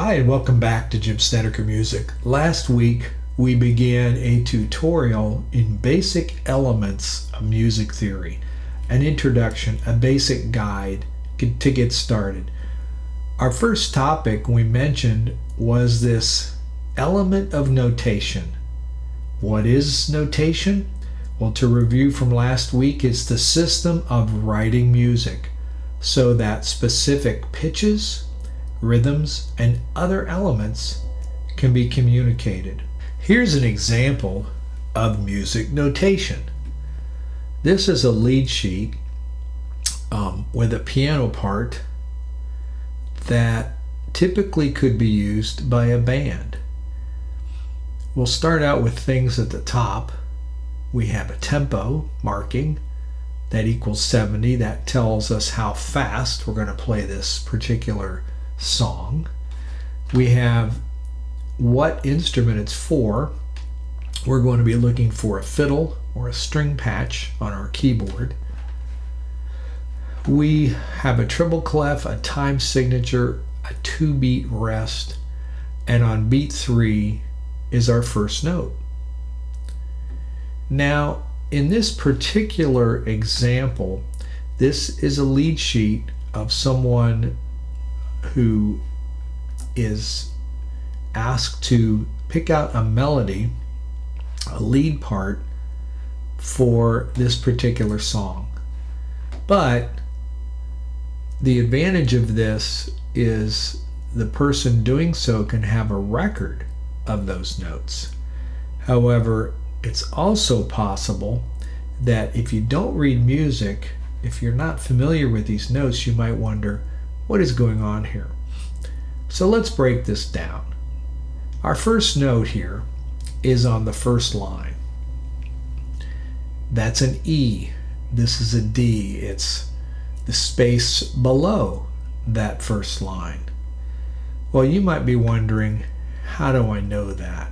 Hi and welcome back to JimSnedekerMusic. Last week we began a tutorial in basic elements of music theory, an introduction, a basic guide to get started. Our first topic we mentioned was this element of notation. What is notation? Well, to review from last week, it's the system of writing music so that specific pitches, rhythms, and other elements can be communicated. Here's an example of music notation. This is a lead sheet with a piano part that typically could be used by a band. We'll start out with things at the top. We have a tempo marking that equals 70. That tells us how fast we're going to play this particular song. We have what instrument it's for. We're going to be looking for a fiddle or a string patch on our keyboard. We have a treble clef, a time signature, a 2-beat rest, and on beat 3 is our first note. Now, in this particular example, this is a lead sheet of someone who is asked to pick out a melody, a lead part for this particular song. But the advantage of this is the person doing so can have a record of those notes. However, it's also possible that if you don't read music, if you're not familiar with these notes, you might wonder, what is going on here? So let's break this down. Our first note here is on the first line. That's an E. This is a D. It's the space below that first line. Well, you might be wondering, how do I know that?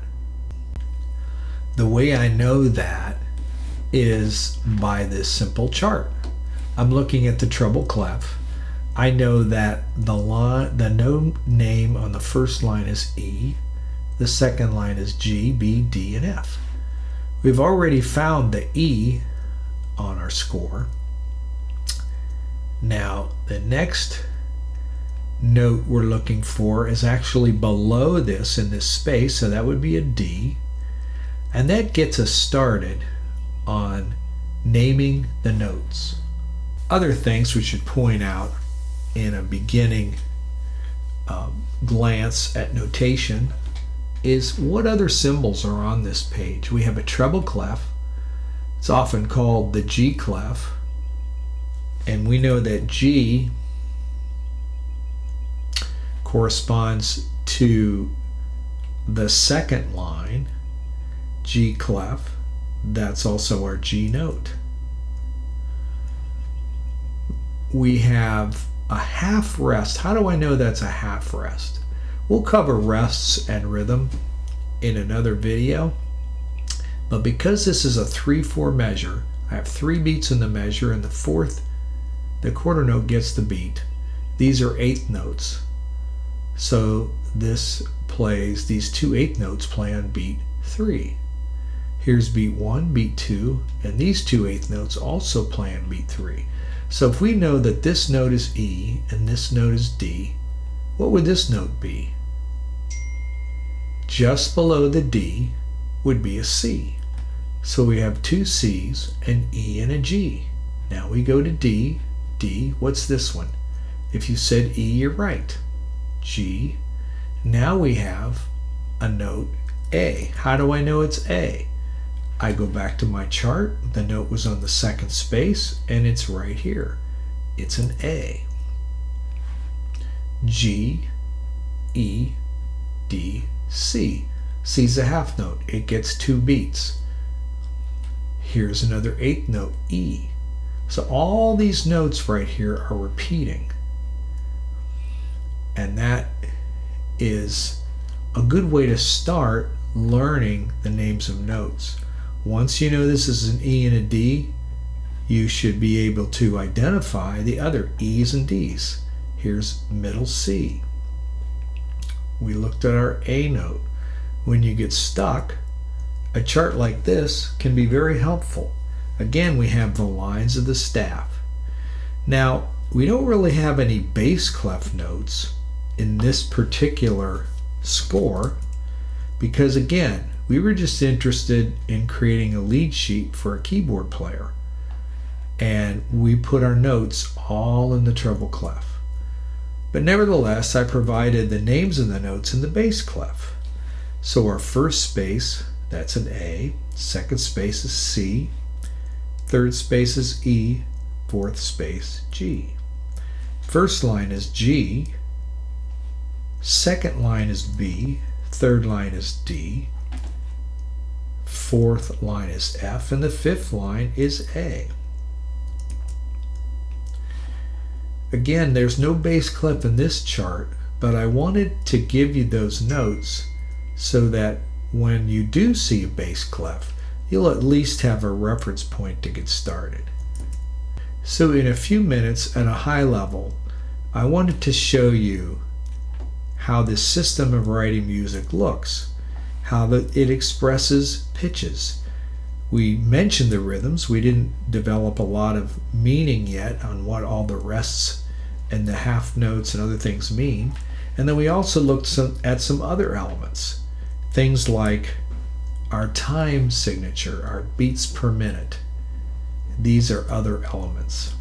The way I know that is by this simple chart. I'm looking at the treble clef. I know that the note name on the first line is E. The second line is G, B, D, and F. We've already found the E on our score. Now, the next note we're looking for is actually below this in this space, so that would be a D. And that gets us started on naming the notes. Other things we should point out in a beginning glance at notation is what other symbols are on this page. We have a treble clef. It's often called the G clef. And we know that G corresponds to the second line, G clef. That's also our G note. We have a half rest. How do I know that's a half rest? We'll cover rests and rhythm in another video, but because this is a 3/4 measure, I have 3 beats in the measure, and the quarter note gets the beat. These are 1/8 notes, so these 2 1/8 notes play on beat 3. Here's beat 1, beat 2, and these 2 1/8 notes also play on beat 3. So if we know that this note is E and this note is D, what would this note be? Just below the D would be a C. So we have 2 C's, an E and a G. Now we go to D. D, what's this one? If you said E, you're right. G. Now we have a note A. How do I know it's A? I go back to my chart. The note was on the second space, and it's right here. It's an A. G, E, D, C. C's a half note. It gets 2 beats. Here's another 1/8 note, E. So all these notes right here are repeating. And that is a good way to start learning the names of notes. Once you know this is an E and a D, you should be able to identify the other E's and D's. Here's middle C. We looked at our A note. When you get stuck, a chart like this can be very helpful. Again, we have the lines of the staff. Now, we don't really have any bass clef notes in this particular score because, again, we were just interested in creating a lead sheet for a keyboard player. And we put our notes all in the treble clef. But nevertheless, I provided the names of the notes in the bass clef. So our first space, that's an A, second space is C, third space is E, fourth space G. First line is G, second line is B, third line is D, fourth line is F, and the fifth line is A. Again, there's no bass clef in this chart, but I wanted to give you those notes so that when you do see a bass clef, you'll at least have a reference point to get started. So in a few minutes at a high level, I wanted to show you how this system of writing music looks, how it expresses pitches. We mentioned the rhythms. We didn't develop a lot of meaning yet on what all the rests and the half notes and other things mean. And then we also looked at some other elements, things like our time signature, our beats per minute. These are other elements.